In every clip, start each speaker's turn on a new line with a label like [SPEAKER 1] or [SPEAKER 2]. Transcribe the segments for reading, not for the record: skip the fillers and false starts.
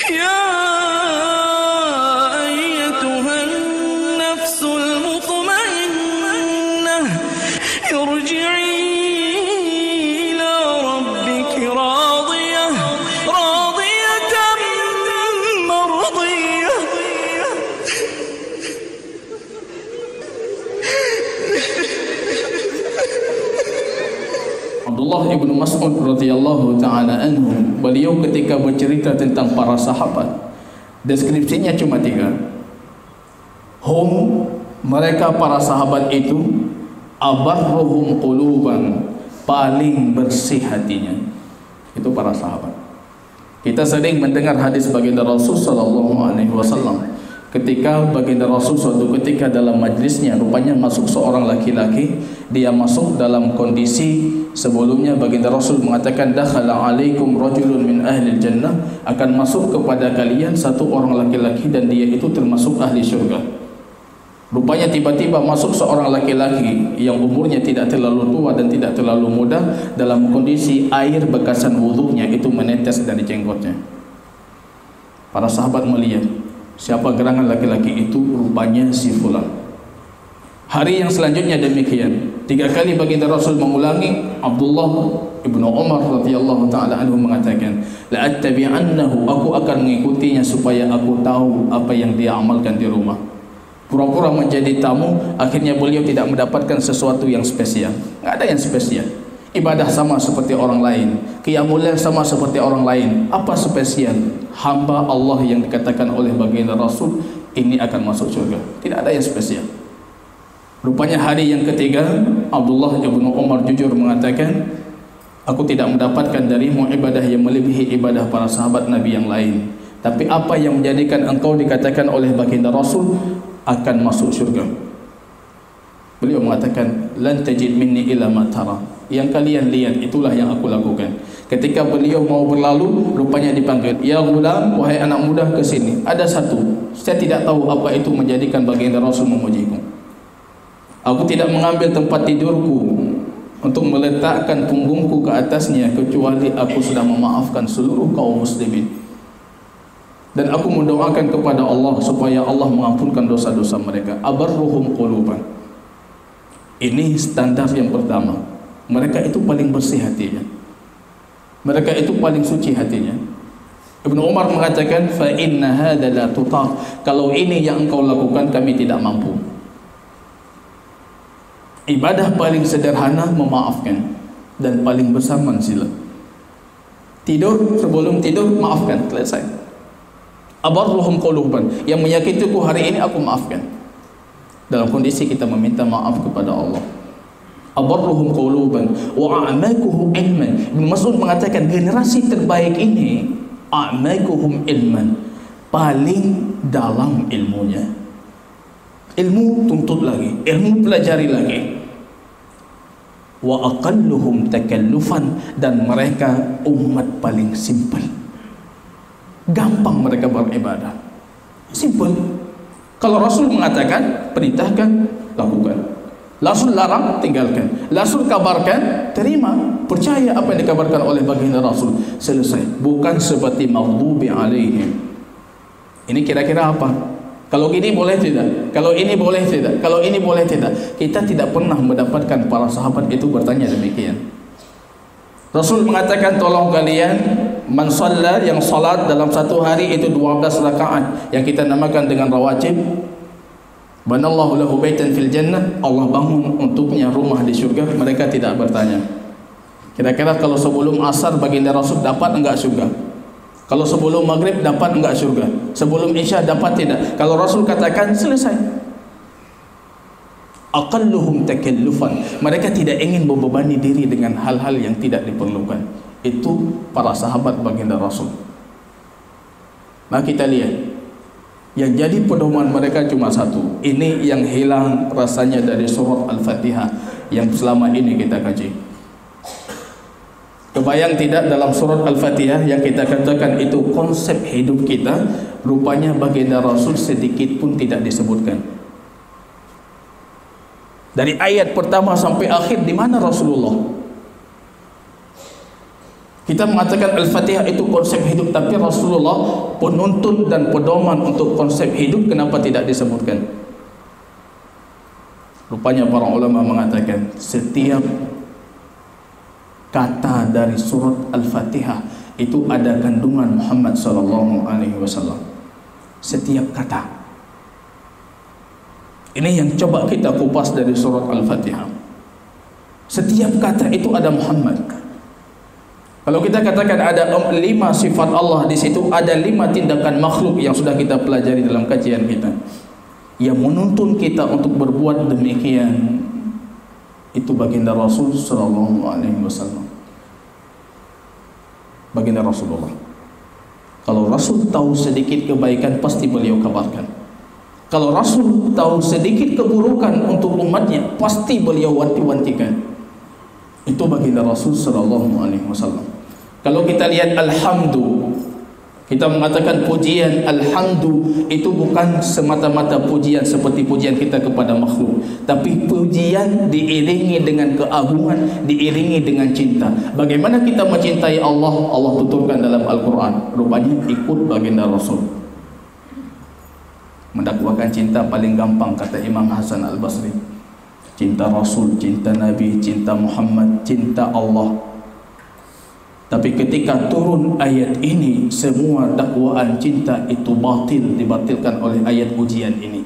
[SPEAKER 1] يا أيتها النفس المطمئنة ارجعي إلى ربك راضية مرضية.
[SPEAKER 2] Abdullah ibnu Mas'ud radhiyallahu ta'ala anhu, beliau ketika bercerita tentang para sahabat, deskripsinya cuma 3. Mereka para sahabat itu abarruhum quluban, paling bersih hatinya. Itu para sahabat. Kita sering mendengar hadis baginda Rasul sallallahu alaihi wasallam, ketika baginda Rasul suatu ketika dalam majlisnya, rupanya masuk seorang laki-laki. Dia masuk dalam kondisi sebelumnya baginda Rasul mengatakan, dakhala alaikum rajulun min ahli jannah, akan masuk kepada kalian satu orang laki-laki dan dia itu termasuk ahli syurga. Rupanya tiba-tiba masuk seorang laki-laki yang umurnya tidak terlalu tua dan tidak terlalu muda, dalam kondisi air bekasan wudhunya itu menetes dari jenggotnya. Para sahabat melihat, siapa gerangan laki-laki itu? Rupanya si fulan. Hari yang selanjutnya demikian. 3 kali baginda Rasul mengulangi. Abdullah ibnu Umar radhiyallahu ta'ala anhu mengatakan, la attabi'annahu, aku akan mengikutinya supaya aku tahu apa yang dia amalkan di rumah. Pura-pura menjadi tamu, akhirnya beliau tidak mendapatkan sesuatu yang spesial. Tidak ada yang spesial. Ibadah sama seperti orang lain, qiyamul lail sama seperti orang lain. Apa spesial? Hamba Allah yang dikatakan oleh baginda Rasul ini akan masuk surga. Tidak ada yang spesial. Rupanya hari yang ketiga, Abdullah ibnu Umar jujur mengatakan, aku tidak mendapatkan darimu ibadah yang melebihi ibadah para sahabat Nabi yang lain. Tapi apa yang menjadikan engkau dikatakan oleh baginda Rasul akan masuk surga? Beliau mengatakan, lan tajid minni illa ma tara. Yang kalian lihat itulah yang aku lakukan. Ketika beliau mau berlalu, rupanya dipanggil, ya gulam, wahai anak muda, ke sini. Ada satu, saya tidak tahu apa itu menjadikan baginda Rasul memujiku. Aku tidak mengambil tempat tidurku untuk meletakkan punggungku ke atasnya, kecuali aku sudah memaafkan seluruh kaum muslimin. Dan aku mendoakan kepada Allah supaya Allah mengampunkan dosa-dosa mereka. Abarruhum quluban. Ini standar yang pertama. Mereka itu paling bersih hatinya. Mereka itu paling suci hatinya. Ibnu Umar mengatakan, fa inna hadza la tutar. Kalau ini yang engkau lakukan, kami tidak mampu. Ibadah paling sederhana memaafkan, dan paling besar manzilah. Tidur, sebelum tidur maafkan, selesai. Abarruhum quluban, yang menyakitiku hari ini aku maafkan. Dalam kondisi kita meminta maaf kepada Allah. Abarruhum quluban wa a'makuhum ilman. Ibnu Mas'ud mengatakan generasi terbaik ini a'makuhum ilman, paling dalam ilmunya. Ilmu tuntut lagi, ilmu pelajari lagi. Wa aqalluhum takallufan, dan mereka umat paling simpel. Gampang mereka beribadah. Simpel. Kalau Rasul mengatakan, perintahkan, lakukan. Rasul larang, tinggalkan. Rasul kabarkan, terima. Percaya apa yang dikabarkan oleh baginda Rasul. Selesai. Bukan seperti maghdubi alaihim. Ini kira-kira apa? Kalau ini boleh tidak? Kalau ini boleh tidak? Kalau ini boleh tidak? Kita tidak pernah mendapatkan para sahabat itu bertanya demikian. Rasul mengatakan, tolong kalian, man shalla, yang salat dalam satu hari itu 12 rakaat, yang kita namakan dengan rawatib, banallahu lahu baitan fil jannah, Allah bangun untuknya rumah di surga. Mereka tidak bertanya, kira-kira kalau sebelum asar baginda Rasul dapat enggak surga? Kalau sebelum maghrib dapat enggak surga? Sebelum isya dapat tidak? Kalau Rasul katakan, selesai. Aqalluhum takallufan, mereka tidak ingin membebani diri dengan hal-hal yang tidak diperlukan. Itu para sahabat baginda Rasul. Nah, kita lihat, yang jadi pedoman mereka cuma satu. Ini yang hilang rasanya dari surat Al-Fatihah yang selama ini kita kaji. Kebayang tidak dalam surat Al-Fatihah yang kita katakan itu konsep hidup kita, rupanya baginda Rasul sedikit pun tidak disebutkan. Dari ayat pertama sampai akhir, di mana Rasulullah? Kita mengatakan Al-Fatihah itu konsep hidup, tapi Rasulullah penuntun dan pedoman untuk konsep hidup, kenapa tidak disebutkan? Rupanya para ulama mengatakan setiap kata dari surat Al-Fatihah itu ada kandungan Muhammad sallallahu alaihi wasallam. Setiap kata. Ini yang coba kita kupas dari surat Al-Fatihah. Setiap kata itu ada Muhammad. Kalau kita katakan ada 5 sifat Allah di situ, ada 5 tindakan makhluk yang sudah kita pelajari dalam kajian kita, yang menuntun kita untuk berbuat demikian. Itu baginda Rasul sallallahu alaihi wasallam. Baginda Rasulullah. Kalau Rasul tahu sedikit kebaikan, pasti beliau kabarkan. Kalau Rasul tahu sedikit keburukan untuk umatnya, pasti beliau wanti-wantikan. Itu baginda Rasul sallallahu alaihi wasallam. Kalau kita lihat alhamdu, kita mengatakan pujian alhamdu itu bukan semata-mata pujian seperti pujian kita kepada makhluk, tapi pujian diiringi dengan keagungan, diiringi dengan cinta. Bagaimana kita mencintai Allah? Allah tuturkan dalam Al-Quran. Rupanya ikut baginda Rasul. Mendakwakan cinta paling gampang, kata Imam Hasan Al-Basri. Cinta Rasul, cinta Nabi, cinta Muhammad, cinta Allah. Tapi ketika turun ayat ini, semua dakwaan cinta itu batil, dibatilkan oleh ayat ujian ini.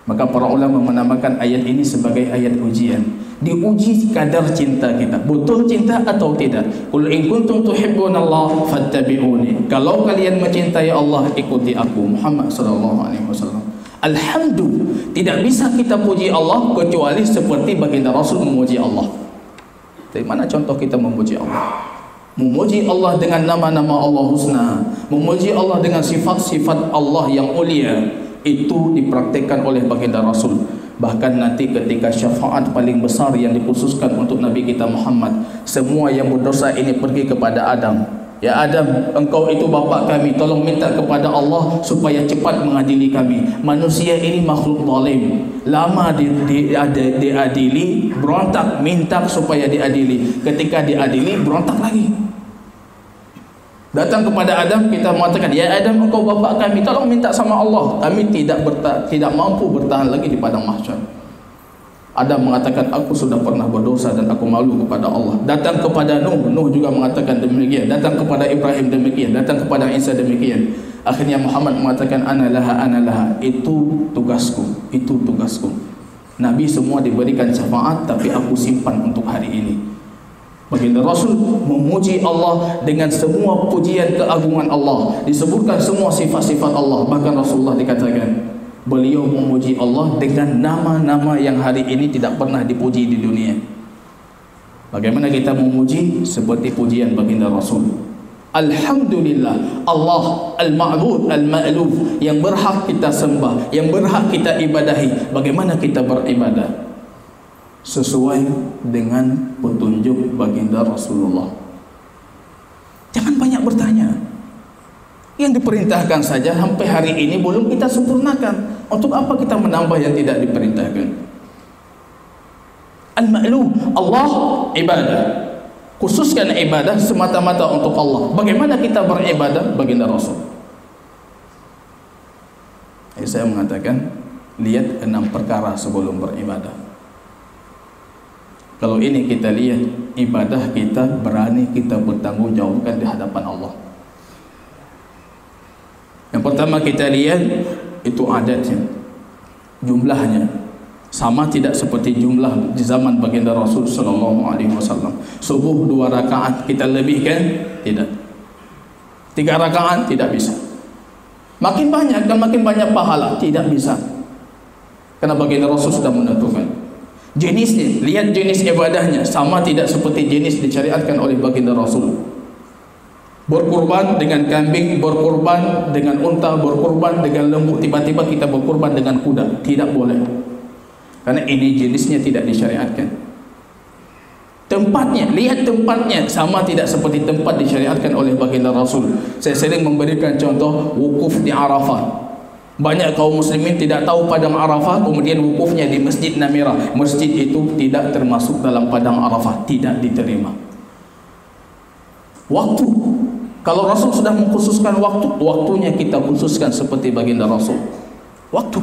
[SPEAKER 2] Maka para ulama menamakan ayat ini sebagai ayat ujian. Diuji kadar cinta kita, betul cinta atau tidak. Qul in kuntum tuhibbunallaha fattabi'uni. Kalau kalian mencintai Allah, ikuti aku, Muhammad sallallahu alaihi wasallam. Alhamdulillah, tidak bisa kita puji Allah kecuali seperti baginda Rasul memuji Allah. Dari mana contoh kita memuji Allah? Memuji Allah dengan nama-nama Allah husna, memuji Allah dengan sifat-sifat Allah yang mulia, itu dipraktikkan oleh baginda Rasul. Bahkan nanti ketika syafaat paling besar yang dikhususkan untuk Nabi kita Muhammad, semua yang berdosa ini pergi kepada Adam. Ya Adam, engkau itu bapa kami, tolong minta kepada Allah supaya cepat mengadili kami. Manusia ini makhluk zalim, lama diadili, berontak, minta supaya diadili. Ketika diadili, berontak lagi. Datang kepada Adam, kita mengatakan, ya Adam, engkau bapa kami, tolong minta sama Allah. Kami tidak mampu bertahan lagi di padang mahsyar. Adam mengatakan, aku sudah pernah berdosa dan aku malu kepada Allah. Datang kepada Nuh, Nuh juga mengatakan demikian. Datang kepada Ibrahim demikian. Datang kepada Isa demikian. Akhirnya Muhammad mengatakan, ana laha, itu tugasku, itu tugasku. Nabi semua diberikan syafaat, tapi aku simpan untuk hari ini. Baginda Rasul memuji Allah dengan semua pujian keagungan Allah. Disebutkan semua sifat-sifat Allah. Bahkan Rasulullah dikatakan, beliau memuji Allah dengan nama-nama yang hari ini tidak pernah dipuji di dunia. Bagaimana kita memuji? Seperti pujian baginda Rasul. Alhamdulillah, Allah Al-Ma'bud Al-Ma'luf, yang berhak kita sembah, yang berhak kita ibadahi. Bagaimana kita beribadah? Sesuai dengan petunjuk baginda Rasulullah. Jangan banyak bertanya. Yang diperintahkan saja sampai hari ini belum kita sempurnakan. Untuk apa kita menambah yang tidak diperintahkan? Al-Ma'lum, Allah ibadah. Khususkan ibadah semata-mata untuk Allah. Bagaimana kita beribadah? Baginda Rasul. Saya mengatakan, lihat 6 perkara sebelum beribadah. Kalau ini kita lihat, ibadah kita berani kita bertanggungjawabkan di hadapan Allah. Yang pertama kita lihat itu adatnya, jumlahnya sama tidak seperti jumlah di zaman baginda Rasul sallallahu alaihi wasallam. Subuh 2 rakaat kita lebihkan? Tidak. 3 rakaat? Tidak bisa. Makin banyak dan makin banyak pahala? Tidak bisa. Karena baginda Rasul sudah menentukan. Jenisnya, lihat jenis ibadahnya, sama tidak seperti jenis disyariatkan oleh baginda Rasul. Berkurban dengan kambing, berkurban dengan unta, berkurban dengan lembu, tiba-tiba kita berkurban dengan kuda, tidak boleh. Karena ini jenisnya tidak disyariatkan. Tempatnya, lihat tempatnya, sama tidak seperti tempat disyariatkan oleh baginda Rasul. Saya sering memberikan contoh wukuf di Arafah. Banyak kaum muslimin tidak tahu padang Arafah, kemudian wukufnya di Masjid Namirah. Masjid itu tidak termasuk dalam padang Arafah, tidak diterima. Waktu. Kalau Rasul sudah mengkhususkan waktu, waktunya kita khususkan seperti baginda Rasul. Waktu.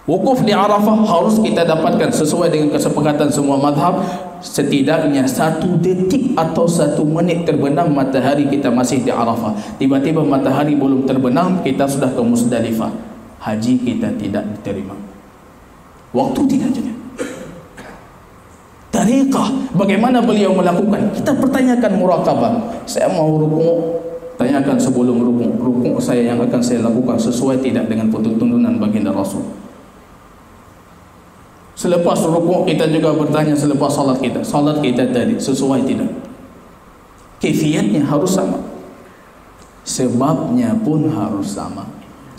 [SPEAKER 2] Wukuf di Arafah harus kita dapatkan sesuai dengan kesepakatan semua mazhab, setidaknya 1 detik atau 1 menit terbenam matahari kita masih di Arafah. Tiba-tiba matahari belum terbenam, kita sudah ke Musdalifah. Haji kita tidak diterima. Waktu tidak juga. Tariqah, bagaimana beliau melakukan? Kita pertanyakan muraqabah. Saya mau rukuk, tanyakan sebelum rukuk. Rukuk saya yang akan saya lakukan sesuai tidak dengan tuntunan baginda Rasul. Selepas rukuk kita juga bertanya selepas salat kita. Salat kita tadi sesuai tidak? Kaifiatnya harus sama. Sebabnya pun harus sama.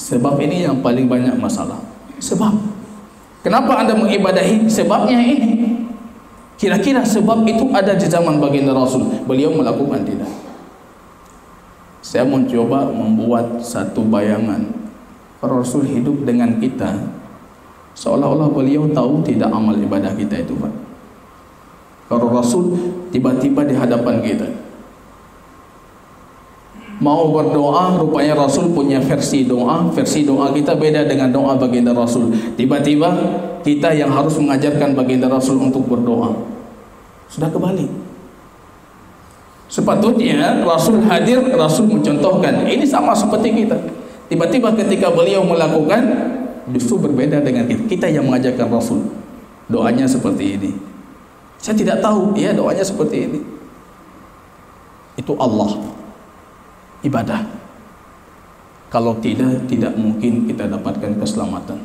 [SPEAKER 2] Sebab ini yang paling banyak masalah. Sebab. Kenapa Anda mengibadahi? Sebabnya ini. Kira-kira sebab itu ada di zaman baginda Rasul. Beliau melakukan tidak? Saya mencoba membuat satu bayangan. Rasul hidup dengan kita, seolah-olah beliau tahu tidak amal ibadah kita itu, Pak. Kalau Rasul tiba-tiba di hadapan kita mau berdoa, rupanya Rasul punya versi doa kita beda dengan doa baginda Rasul. Tiba-tiba kita yang harus mengajarkan baginda Rasul untuk berdoa. Sudah kebalik. Sepatutnya Rasul hadir, Rasul mencontohkan. Ini sama seperti kita. Tiba-tiba ketika beliau melakukan, justru berbeda dengan kita. Kita yang mengajarkan Rasul. Doanya seperti ini. Saya tidak tahu, ya doanya seperti ini. Itu Allah. Ibadah. Kalau tidak mungkin kita dapatkan keselamatan.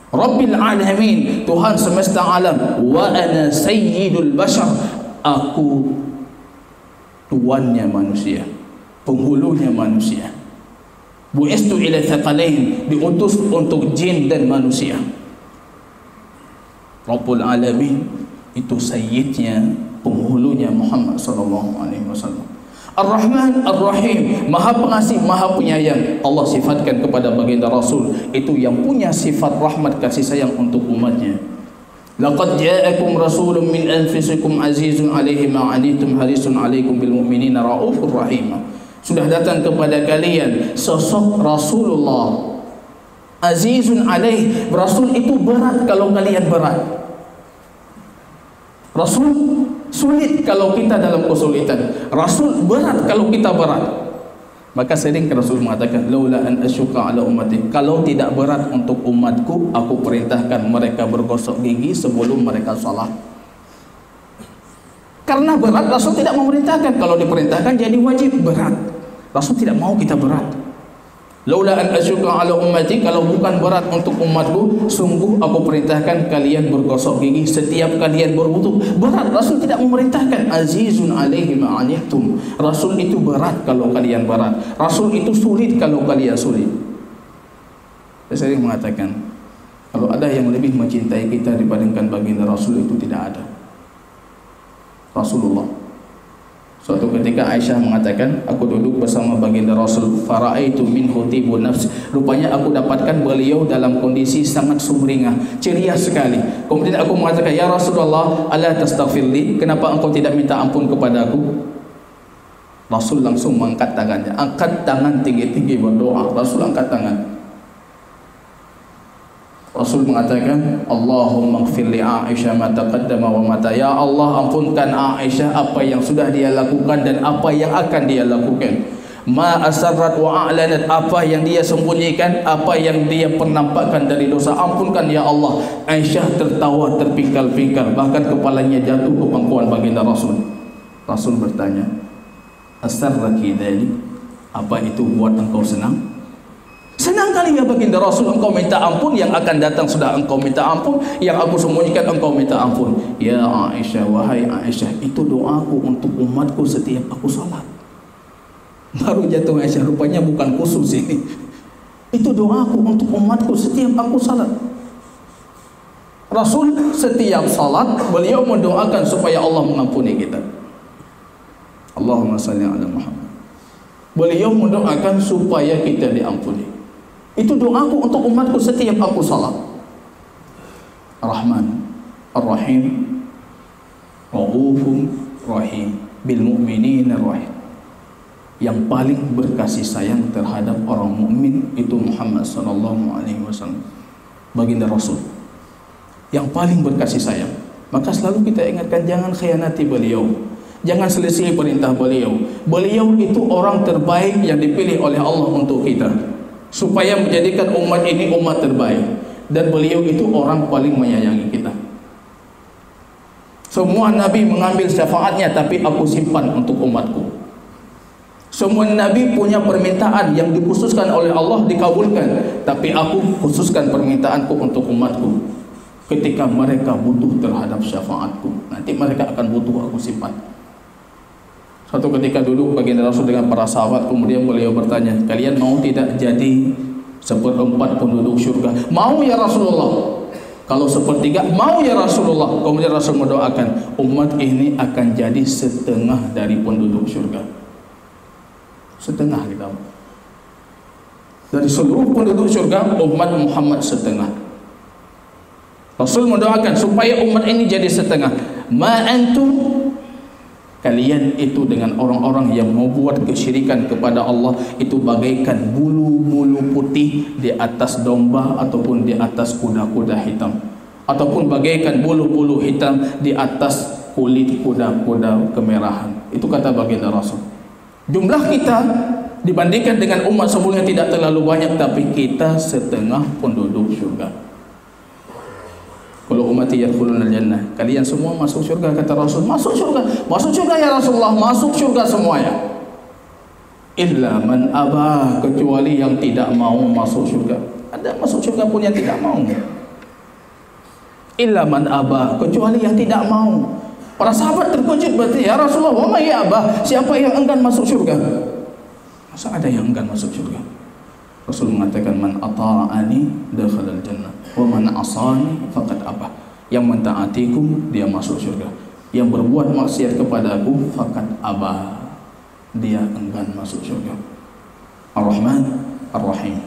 [SPEAKER 2] Rabbil alamin, Tuhan semesta alam. Wa ana sayyidul bashar, aku tuannya manusia, penghulunya manusia. Bu'istu ila thaqalain, diutus untuk jin dan manusia. Rabbul alamin itu sayyidnya, penghulunya Muhammad sallallahu alaihi wasallam. Ar-Rahman Ar-Rahim, Maha Pengasih, Maha Penyayang. Allah sifatkan kepada baginda Rasul itu yang punya sifat rahmat kasih sayang untuk umatnya. Laqad ja'akum rasulun min anfusikum azizun 'alaihi ma 'anittum harisun 'alaikum bil mu'minina raufur rahim. Sudah datang kepada kalian sosok Rasulullah. Azizun 'alaihi, Rasul itu berat kalau kalian berat. Rasul sulit kalau kita dalam kesulitan. Rasul berat kalau kita berat. Maka sering Rasul mengatakan, laula an asyqa ala ummati, kalau tidak berat untuk umatku, aku perintahkan mereka bergosok gigi sebelum mereka salat. Karena berat, Rasul tidak memerintahkan. Kalau diperintahkan jadi wajib. Berat, Rasul tidak mau kita berat. Laula an asyqa ala ummati, kalau bukan berat untuk umatku, sungguh aku perintahkan kalian bergosok gigi setiap kalian berwudu. Berat, Rasul tidak memerintahkan. Azizun 'alaihi ma 'anittum, Rasul itu berat kalau kalian berat. Rasul itu sulit kalau kalian sulit. Saya sering mengatakan, kalau ada yang lebih mencintai kita dibandingkan baginda Rasul, itu tidak ada. Rasulullah. Suatu ketika Aisyah mengatakan, aku duduk bersama baginda Rasul, faraitu minhu tibun nafs, rupanya aku dapatkan beliau dalam kondisi sangat sumringah, ceria sekali. Kemudian aku mengatakan, ya Rasulullah, ala tastaghfirli, kenapa engkau tidak minta ampun kepada aku? Rasul langsung mengangkat tangannya, angkat tangan tinggi-tinggi berdoa. Rasul angkat tangan. Rasul mengatakan, Allahumma ighfir li Aisyah ma taqaddama wa ma ta. Ya Allah, ampunkan Aisyah apa yang sudah dia lakukan dan apa yang akan dia lakukan. Ma asarrat wa a'lanat, apa yang dia sembunyikan, apa yang dia penampakkan dari dosa. Ampunkan ya Allah. Aisyah tertawa terpingkal-pingkal, bahkan kepalanya jatuh ke pangkuan baginda Rasul. Rasul bertanya, asarraki dzalik, apa itu buat engkau senang? Senang kali ya baginda Rasul, engkau minta ampun, yang akan datang sudah engkau minta ampun, yang aku sembunyikan engkau minta ampun. Ya Aisyah, wahai Aisyah, itu doaku untuk umatku setiap aku salat. Baru jatuh Aisyah, rupanya bukan khusus ini. Itu doaku untuk umatku setiap aku salat. Rasul setiap salat beliau mendoakan supaya Allah mengampuni kita. Allahumma salli ala Muhammad. Beliau mendoakan supaya kita diampuni. Itu doaku untuk umatku setiap aku salat. Ar-Rahman Ar-Rahim Raufun Rahim. bil mu'minina rahim. Yang paling berkasih sayang terhadap orang mukmin itu Muhammad sallallahu alaihi wasallam, baginda Rasul yang paling berkasih sayang. Maka selalu kita ingatkan, jangan khianati beliau, jangan selisih perintah beliau. Beliau itu orang terbaik yang dipilih oleh Allah untuk kita, supaya menjadikan umat ini umat terbaik. Dan beliau itu orang paling menyayangi kita. Semua nabi mengambil syafaatnya, tapi aku simpan untuk umatku. Semua nabi punya permintaan yang dikhususkan oleh Allah dikabulkan, tapi aku khususkan permintaanku untuk umatku. Ketika mereka butuh terhadap syafaatku, nanti mereka akan butuh, aku simpan. Suatu ketika duduk baginda Rasul dengan para sahabat, kemudian beliau bertanya, kalian mau tidak jadi seperempat penduduk syurga? Mau ya Rasulullah. Kalau sepertiga, mau ya Rasulullah. Kemudian Rasul mendoakan, umat ini akan jadi setengah dari penduduk syurga. Setengah kita. Dari seluruh penduduk syurga, umat Muhammad setengah. Rasul mendoakan supaya umat ini jadi setengah. Ma antum, kalian itu dengan orang-orang yang membuat kesyirikan kepada Allah itu bagaikan bulu-bulu putih di atas domba ataupun di atas kuda-kuda hitam, ataupun bagaikan bulu-bulu hitam di atas kulit kuda-kuda kemerahan. Itu kata baginda Rasul. Jumlah kita dibandingkan dengan umat sebelumnya tidak terlalu banyak, tapi kita setengah penduduk syurga. Kalau ummati yadkhulunal jannah, kalian semua masuk syurga, kata Rasul. Masuk syurga, masuk syurga ya Rasulullah, masuk syurga semuanya. Illa man aba, kecuali yang tidak mau masuk syurga. Ada masuk syurga pun yang tidak mau. Illa man aba, kecuali yang tidak mau. Para sahabat terkejut, berarti ya Rasulullah, wa may aba, siapa yang enggan masuk syurga? Masa ada yang enggan masuk syurga? Rasul mengatakan, man ata'ani dakhalal jannah wa man asani faqad aba. Yang mentaatiku dia masuk syurga, yang berbuat maksiat kepadaku faqad aba, dia enggan masuk syurga. Ar-Rahman Ar-Rahim.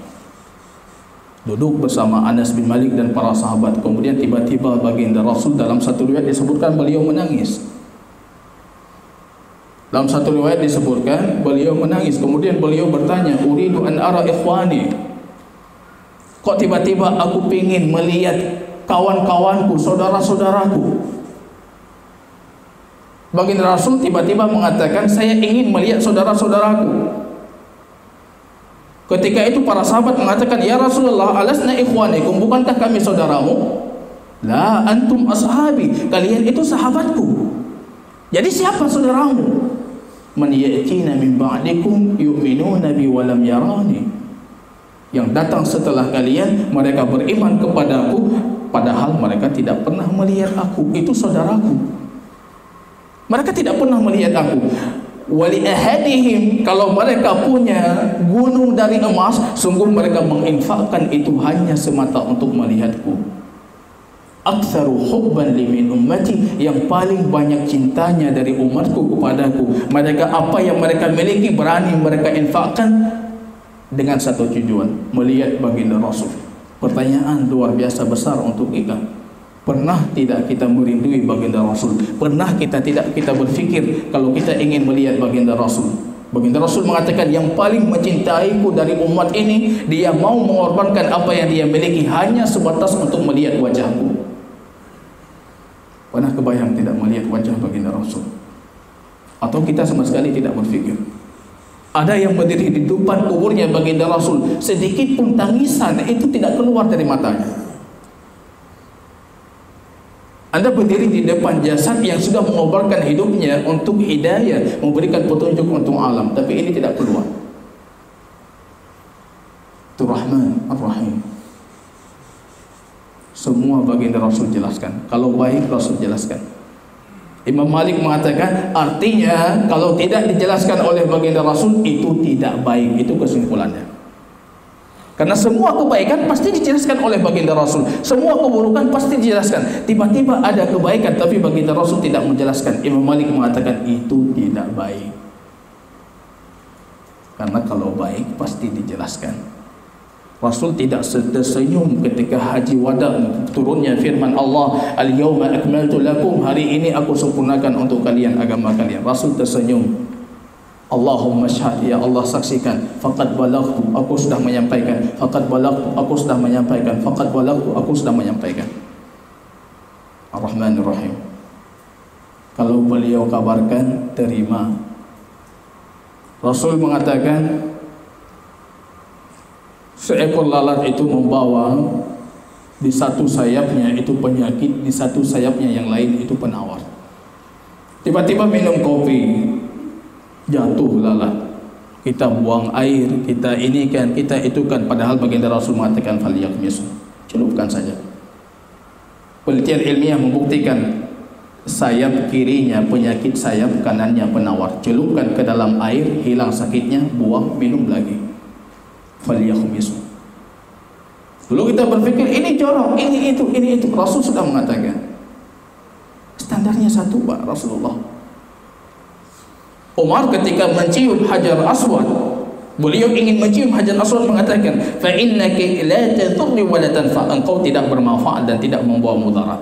[SPEAKER 2] Duduk bersama Anas bin Malik dan para sahabat. Kemudian tiba-tiba baginda Rasul, dalam satu riwayat disebutkan beliau menangis. Dalam satu riwayat disebutkan beliau menangis. Kemudian beliau bertanya, uridu an ara ikhwani, kok tiba-tiba aku ingin melihat kawan-kawanku, saudara-saudaraku. Baginda Rasul tiba-tiba mengatakan, saya ingin melihat saudara-saudaraku. Ketika itu para sahabat mengatakan, ya Rasulullah, alasna ikhwanikum, bukankah kami saudaramu? La antum ashabi, kalian itu sahabatku. Jadi siapa saudaramu? Man ya'tina min ba'dikum yu'minuna bi wa lam yarani. Yang datang setelah kalian, mereka beriman kepadaku padahal mereka tidak pernah melihat aku. Itu saudaraku. Mereka tidak pernah melihat aku. Wali ahadihim, kalau mereka punya gunung dari emas, sungguh mereka menginfakkan itu hanya semata untuk melihatku. Aktsaru hubban li min ummati, yang paling banyak cintanya dari umatku kepadaku. Mereka apa yang mereka miliki berani mereka infakkan dengan satu tujuan, melihat baginda Rasul. Pertanyaan luar biasa besar untuk kita. Pernah tidak kita merindui baginda Rasul? Pernah kita tidak kita berfikir kalau kita ingin melihat baginda Rasul? Baginda Rasul mengatakan, yang paling mencintaiku dari umat ini, dia mau mengorbankan apa yang dia miliki hanya sebatas untuk melihat wajahku. Pernah kebayang tidak melihat wajah baginda Rasul? Atau kita sama sekali tidak berfikir? Ada yang berdiri di depan kuburnya baginda Rasul, sedikit pun tangisan itu tidak keluar dari matanya. Anda berdiri di depan jasad yang sudah mengobarkan hidupnya untuk hidayah, memberikan petunjuk untuk alam, tapi ini tidak keluar. Itu Rahman Ar-Rahim. Semua baginda Rasul jelaskan. Kalau baik Rasul jelaskan. Imam Malik mengatakan, artinya kalau tidak dijelaskan oleh baginda Rasul itu tidak baik. Itu kesimpulannya. Karena semua kebaikan pasti dijelaskan oleh baginda Rasul, semua keburukan pasti dijelaskan. Tiba-tiba ada kebaikan tapi baginda Rasul tidak menjelaskan. Imam Malik mengatakan itu tidak baik. Karena kalau baik pasti dijelaskan. Rasul tidak tersenyum ketika haji wada turunnya firman Allah, al-yawma akmaltu lakum, hari ini aku sempurnakan untuk kalian agama kalian. Rasul tersenyum. Allahumma syahad, ya Allah saksikan, faqad balaghtu, aku sudah menyampaikan, faqad balaghtu, aku sudah menyampaikan, faqad balaghtu, aku sudah menyampaikan. Ar-Rahmanir Rahim. Kalau beliau kabarkan, terima. Rasul mengatakan seekor lalat itu membawa di satu sayapnya itu penyakit, di satu sayapnya yang lain itu penawar. Tiba-tiba minum kopi, jatuh lalat. Kita buang air, kita ini kan, kita itu kan. Padahal baginda Rasul mengatakan falyakmis, celupkan saja. Penelitian ilmiah membuktikan sayap kirinya penyakit, sayap kanannya penawar. Celupkan ke dalam air, hilang sakitnya, buang, minum lagi. Falyakhmisu. Dulu kita berpikir ini jorok, ini itu. Rasul sudah mengatakan. Standarnya satu, Pak, Rasulullah. Umar ketika mencium Hajar Aswad, beliau ingin mencium Hajar Aswad mengatakan, fa innaka la tadurru wa la tanfa, engkau tidak bermanfaat dan tidak membawa mudarat.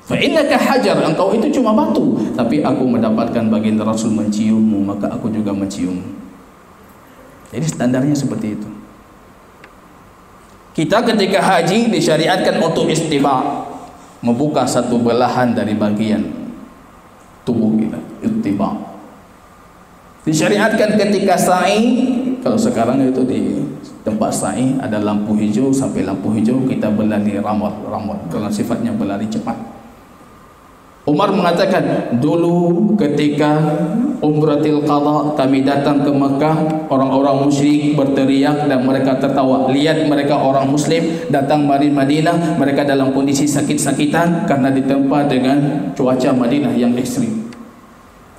[SPEAKER 2] Fa innaka hajar, engkau itu cuma batu, tapi aku mendapatkan baginda Rasul menciummu, maka aku juga menciummu. Jadi standarnya seperti itu. Kita ketika haji disyariatkan untuk istiba', membuka satu belahan dari bagian tubuh kita, istiba'. Disyariatkan ketika sa'i, kalau sekarang itu di tempat sa'i ada lampu hijau, sampai lampu hijau kita berlari ramot, kalau sifatnya berlari cepat. Umar mengatakan, dulu ketika Umratul Qadha kami datang ke Mekah, orang-orang musyrik berteriak dan mereka tertawa. Lihat mereka orang muslim datang dari Madinah, mereka dalam kondisi sakit-sakitan karena ditempa dengan cuaca Madinah yang ekstrim.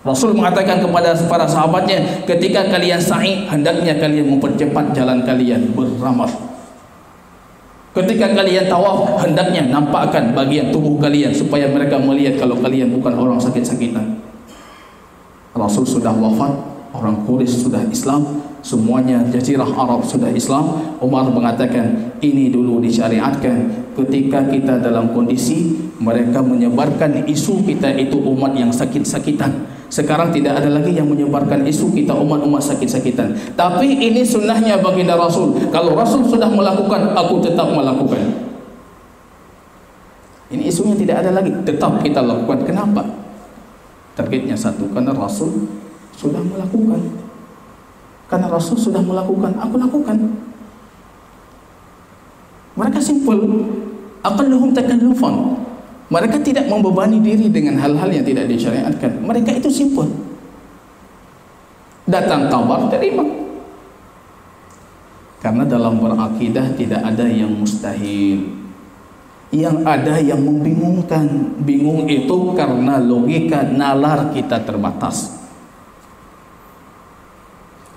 [SPEAKER 2] Rasul mengatakan kepada para sahabatnya, ketika kalian sa'i, hendaknya kalian mempercepat jalan kalian, beramal. Ketika kalian tawaf, hendaknya nampakkan bagian tubuh kalian supaya mereka melihat kalau kalian bukan orang sakit-sakitan. Rasul sudah wafat, orang Quraisy sudah Islam, semuanya jazirah Arab sudah Islam. Umar mengatakan, ini dulu disyariatkan ketika kita dalam kondisi mereka menyebarkan isu kita itu umat yang sakit-sakitan. Sekarang tidak ada lagi yang menyebarkan isu kita umat-umat sakit-sakitan. Tapi ini sunnahnya baginda Rasul. Kalau Rasul sudah melakukan, aku tetap melakukan. Ini isunya tidak ada lagi, tetap kita lakukan. Kenapa? Targetnya satu, karena Rasul sudah melakukan. Karena Rasul sudah melakukan, aku lakukan. Mereka simpel. Aqalluhum takallufan. Mereka tidak membebani diri dengan hal-hal yang tidak disyariatkan. Mereka itu simpel. Datang kabar, terima. Karena dalam berakidah tidak ada yang mustahil. Yang ada yang membingungkan. Bingung itu karena logika nalar kita terbatas.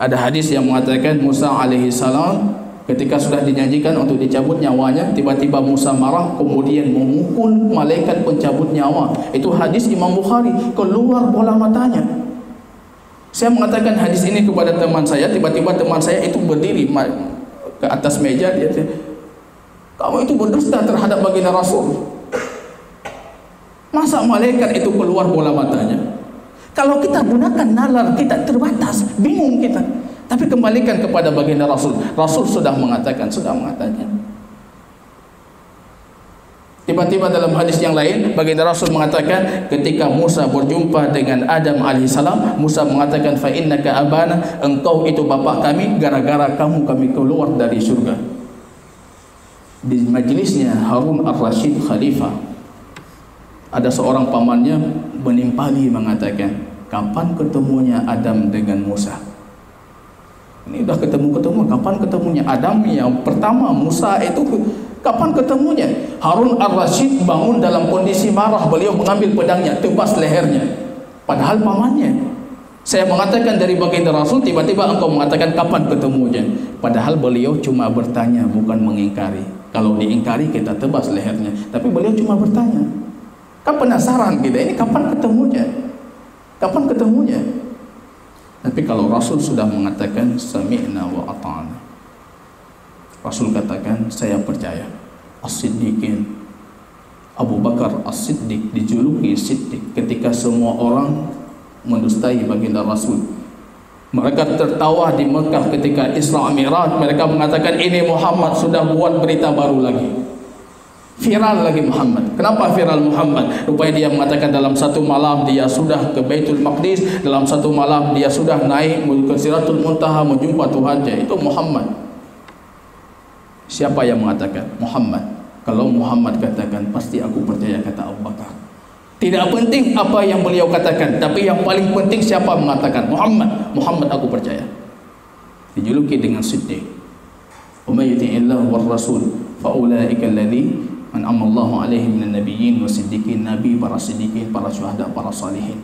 [SPEAKER 2] Ada hadis yang mengatakan Musa alaihi salam ketika sudah dijanjikan untuk dicabut nyawanya, tiba-tiba Musa marah, kemudian memukul malaikat pencabut nyawa. Itu hadis Imam Bukhari, keluar bola matanya. Saya mengatakan hadis ini kepada teman saya, tiba-tiba teman saya itu berdiri ke atas meja, dia kata, kamu itu berdusta terhadap baginda Rasul. Masa malaikat itu keluar bola matanya? Kalau kita gunakan nalar kita terbatas, bingung kita. Tapi kembalikan kepada baginda Rasul. Rasul sudah mengatakan. Tiba-tiba dalam hadis yang lain, baginda Rasul mengatakan ketika Musa berjumpa dengan Adam alaihissalam, Musa mengatakan, fa innaka abana, engkau itu bapak kami, gara-gara kamu kami keluar dari surga. Di majlisnya Harun ar-Rasyid Khalifah, ada seorang pamannya menimpali mengatakan, kapan ketemunya Adam dengan Musa? Ini udah ketemu, kapan ketemunya? Adam yang pertama, Musa itu kapan ketemunya? Harun ar-Rasyid bangun dalam kondisi marah, beliau mengambil pedangnya, tebas lehernya. Padahal pamannya. Saya mengatakan dari baginda Rasul, tiba-tiba engkau mengatakan kapan ketemunya? Padahal beliau cuma bertanya, bukan mengingkari. Kalau diingkari kita tebas lehernya. Tapi beliau cuma bertanya. Kan penasaran kita, ini kapan ketemunya? Kapan ketemunya? Tapi kalau Rasul sudah mengatakan sami'na wa ata'na, Rasul katakan, saya percaya. As-Siddiqin, Abu Bakar As-Siddiq dijuluki Siddiq ketika semua orang mendustai baginda Rasul. Mereka tertawa di Mekah ketika Isra Mi'raj. Mereka mengatakan, ini Muhammad sudah buat berita baru lagi, viral lagi Muhammad. Kenapa viral Muhammad? Rupanya dia mengatakan dalam satu malam dia sudah ke Baitul Maqdis, dalam satu malam dia sudah naik ke Siratul Muntaha menjumpa Tuhannya. Itu Muhammad. Siapa yang mengatakan? Muhammad. Kalau Muhammad katakan, pasti aku percaya, kata Abu Bakar. Tidak penting apa yang beliau katakan, tapi yang paling penting siapa mengatakan? Muhammad. Muhammad aku percaya. Dijuluki dengan Siddiq. Wa may yuti'illahu war rasul fa ulaika alladhi an'ama Allahu 'alaihim minan nabiyyin wasiddiqin, nabi, para siddiqin, para syuhada, para salihin.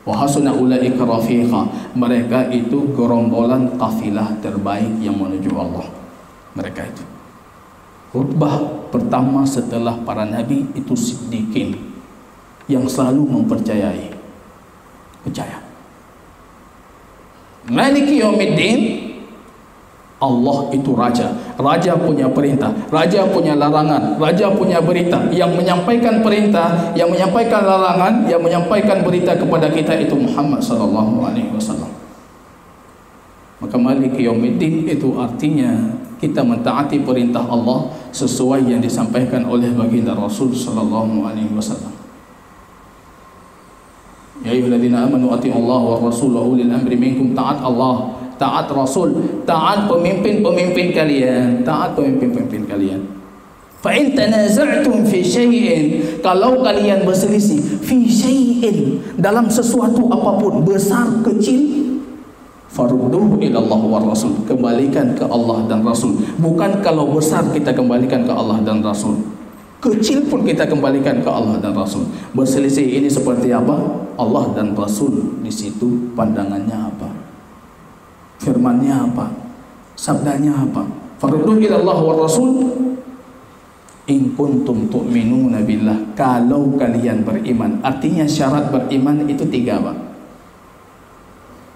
[SPEAKER 2] Wa hasuna ulaika rafiqa. Mereka itu gerombolan kafilah terbaik yang menuju Allah. Mereka itu. Rutbah pertama setelah para nabi itu siddiqin, yang selalu mempercayai. Percaya. Maliki yaumiddin, Allah itu raja. Raja punya perintah, raja punya larangan, raja punya berita. Yang menyampaikan perintah, yang menyampaikan larangan, yang menyampaikan berita kepada kita itu Muhammad sallallahu alaihi wasallam. Maka Maliki yaumiddin itu artinya kita mentaati perintah Allah sesuai yang disampaikan oleh baginda Rasul sallallahu alaihi wasallam. Ya ayyuhalladzina amanu atiiullaha war rasul wa ulil amri minkum. Taat Allah, taat Rasul, taat pemimpin-pemimpin kalian, taat pemimpin-pemimpin kalian. Fa in tanaza'tum fi syai'in, kalau kalian berselisih fi syai'in, dalam sesuatu apapun, besar kecil, farudduhu ila Allah wa Rasul, kembalikan ke Allah dan Rasul. Bukan kalau besar kita kembalikan ke Allah dan Rasul, kecil pun kita kembalikan ke Allah dan Rasul. Berselisih ini seperti apa? Allah dan Rasul di situ pandangannya apa? Firmannya apa? Sabdanya apa? Farudduhu ila Allah wa Rasul in kuntum tu'minuna billah, kalau kalian beriman. Artinya syarat beriman itu 3, Pak.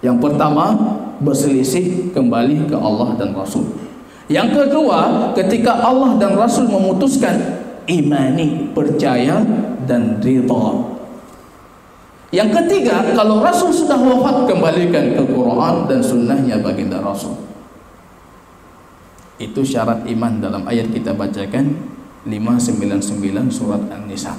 [SPEAKER 2] Yang pertama, berselisih kembali ke Allah dan Rasul. Yang kedua, ketika Allah dan Rasul memutuskan, imani, percaya dan ridha. Yang ketiga, kalau Rasul sudah wafat, kembalikan ke Quran dan sunnahnya baginda Rasul. Itu syarat iman dalam ayat kita bacakan 599 surat An-Nisa.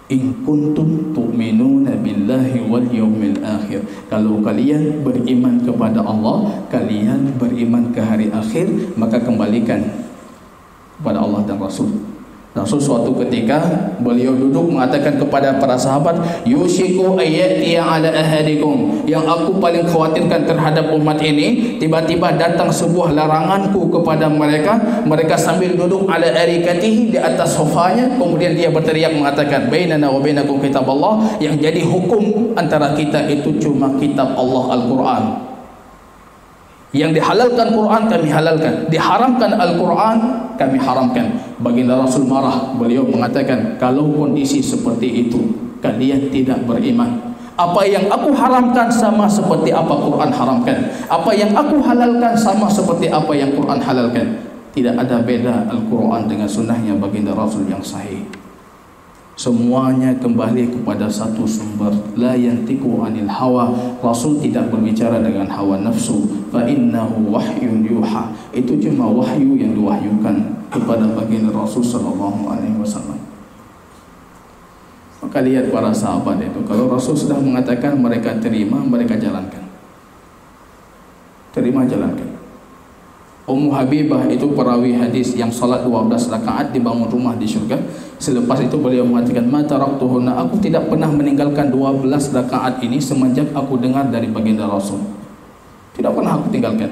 [SPEAKER 2] In kuntum tu'minuna billahi wal yawmil akhir, kalau kalian beriman kepada Allah, kalian beriman ke hari akhir, maka kembalikan kepada Allah dan Rasul. Rasul suatu ketika beliau duduk mengatakan kepada para sahabat, yushiku ayyatiya ala ahadikum, yang aku paling khawatirkan terhadap umat ini, tiba-tiba datang sebuah laranganku kepada mereka. Mereka sambil duduk ala arikatihi, di atas sofanya, kemudian dia berteriak mengatakan, bainana wa bainakum kitab Allah, yang jadi hukum antara kita itu cuma kitab Allah, Al-Quran. Yang dihalalkan Quran kami halalkan, diharamkan Al-Quran kami haramkan. Baginda Rasul marah. Beliau mengatakan, kalau kondisi seperti itu kalian tidak beriman, apa yang aku haramkan sama seperti apa Quran haramkan, apa yang aku halalkan sama seperti apa yang Quran halalkan. Tidak ada beda Al-Quran dengan sunnahnya baginda Rasul yang sahih. Semuanya kembali kepada satu sumber. La yantiqu anil hawa, Rasul tidak berbicara dengan hawa nafsu. Fa innahu wahyun yuha, itu cuma wahyu yang diwahyukan kepada baginda Rasul sallallahu alaihi wasallam. Maka lihat para sahabat itu, kalau Rasul sudah mengatakan, mereka terima, mereka jalankan. Terima, jalankan. Ummu Habibah itu perawi hadis yang salat 12 rakaat dibangun rumah di syurga. Selepas itu beliau mengatakan, ma taraktuhunna, aku tidak pernah meninggalkan 12 rakaat ini semenjak aku dengar dari baginda Rasul. Tidak pernah aku tinggalkan.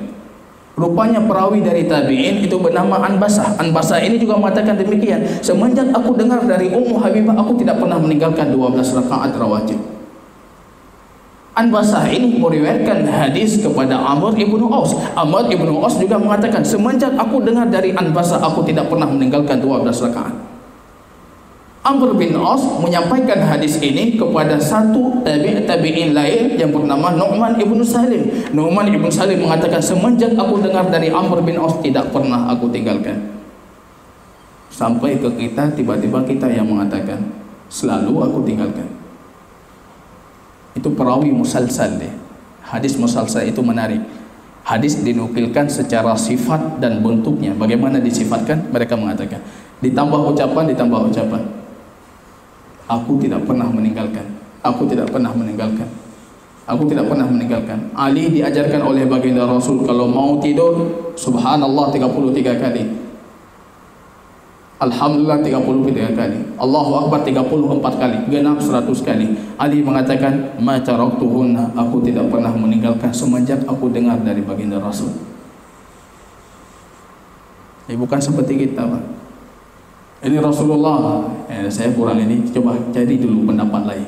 [SPEAKER 2] Rupanya perawi dari tabi'in itu bernama Anbasah. Anbasah ini juga mengatakan demikian. Semenjak aku dengar dari Ummu Habibah, aku tidak pernah meninggalkan 12 rakaat rawatib. Anbasah ini meriwayatkan hadis kepada Amr ibnu Aus. Amr ibnu Aus juga mengatakan, semenjak aku dengar dari Anbasah, aku tidak pernah meninggalkan 12 rakaat. Amr bin As menyampaikan hadis ini kepada satu tabi'in lain yang bernama Nu'man ibn Salim. Nu'man ibn Salim mengatakan, semenjak aku dengar dari Amr bin As tidak pernah aku tinggalkan. Sampai ke kita, tiba-tiba kita yang mengatakan, selalu aku tinggalkan. Itu perawi musalsal deh. Hadis musalsal itu menarik. Hadis dinukilkan secara sifat dan bentuknya. Bagaimana disifatkan? Mereka mengatakan, ditambah ucapan, ditambah ucapan. Aku tidak pernah meninggalkan. Aku tidak pernah meninggalkan. Aku tidak pernah meninggalkan. Ali diajarkan oleh baginda Rasul kalau mau tidur, subhanallah 33 kali. Alhamdulillah 33 kali. Allahu Akbar 34 kali. Genap 100 kali. Ali mengatakan, ma taraktuhunna, aku tidak pernah meninggalkan semenjak aku dengar dari baginda Rasul. Bukan seperti kita, Pak. Ini Rasulullah, saya kurang ini, coba cari dulu pendapat lain.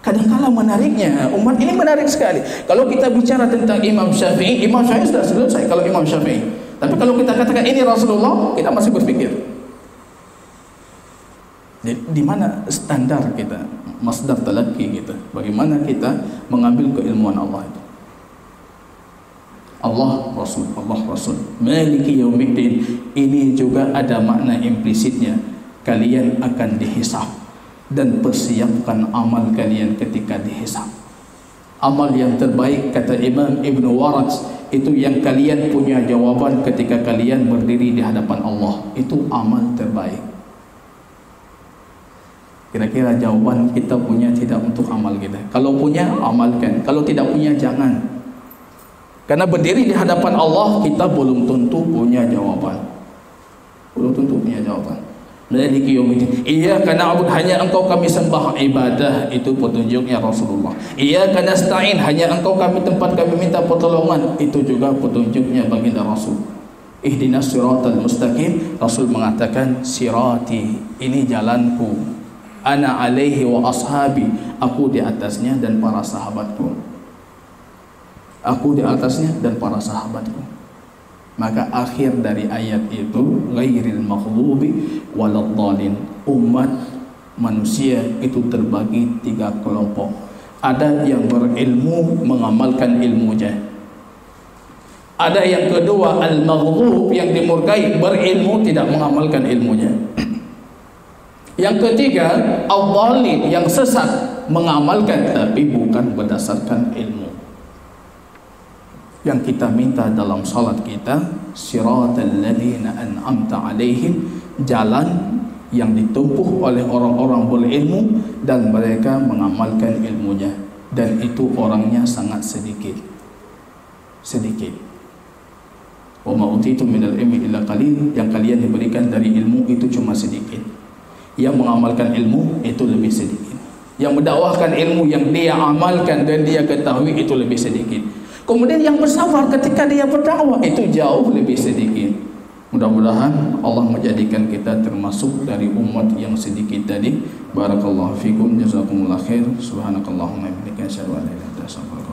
[SPEAKER 2] Kadang-kala menariknya, umat ini menarik sekali. Kalau kita bicara tentang Imam Syafi'i sudah selesai kalau Imam Syafi'i. Tapi kalau kita katakan ini Rasulullah, kita masih berpikir. Di mana standar kita, masdar talaqi kita? Bagaimana kita mengambil keilmuan Allah itu? Allah Rasul, Allah Rasul. Maliki yaumiddin. Ini juga ada makna implisitnya. Kalian akan dihisab dan persiapkan amal kalian ketika dihisab. Amal yang terbaik, kata Imam Ibn Waraj, itu yang kalian punya jawaban ketika kalian berdiri di hadapan Allah. Itu amal terbaik. Kira-kira jawaban kita punya tidak untuk amal kita? Kalau punya, amalkan. Kalau tidak punya, jangan. Karena berdiri di hadapan Allah, kita belum tentu punya jawaban. Belum tentu punya jawaban. Maliki yaumiddin. Iyyaka na'budu, hanya engkau kami sembah, ibadah itu petunjuknya Rasulullah. Iyyaka nasta'in, hanya engkau kami tempat kami minta pertolongan, itu juga petunjuknya baginda Rasul. Ihdinas siratal mustaqim, Rasul mengatakan sirati, ini jalanku. Ana alaihi wa ashabi, aku di atasnya dan para sahabatku. Aku di atasnya dan para sahabatku. Maka akhir dari ayat itu, ghairil maghdubi waladhdallin. Umat manusia itu terbagi 3 kelompok. Ada yang berilmu, mengamalkan ilmunya. Ada yang kedua, al-maghdub, yang dimurkai, berilmu tidak mengamalkan ilmunya. Yang ketiga, al-dhalin, yang sesat, mengamalkan tapi bukan berdasarkan ilmu. Yang kita minta dalam salat kita, siratal ladzina an'amta alaihim, jalan yang ditempuh oleh orang-orang berilmu dan mereka mengamalkan ilmunya, dan itu orangnya sangat sedikit. Wa ma utitum minal ilmi illa qalil, yang kalian diberikan dari ilmu itu cuma sedikit. Yang mengamalkan ilmu itu lebih sedikit. Yang mendakwahkan ilmu yang dia amalkan dan dia ketahui itu lebih sedikit. Kemudian yang bersabar ketika dia berdakwah itu jauh lebih sedikit. Mudah-mudahan Allah menjadikan kita termasuk dari umat yang sedikit tadi. Barakallahu fikum, jazakumullah khair. Subhanakallahumma wa bihamdika, asyhadu an la ilaha illa anta, astaghfiruka.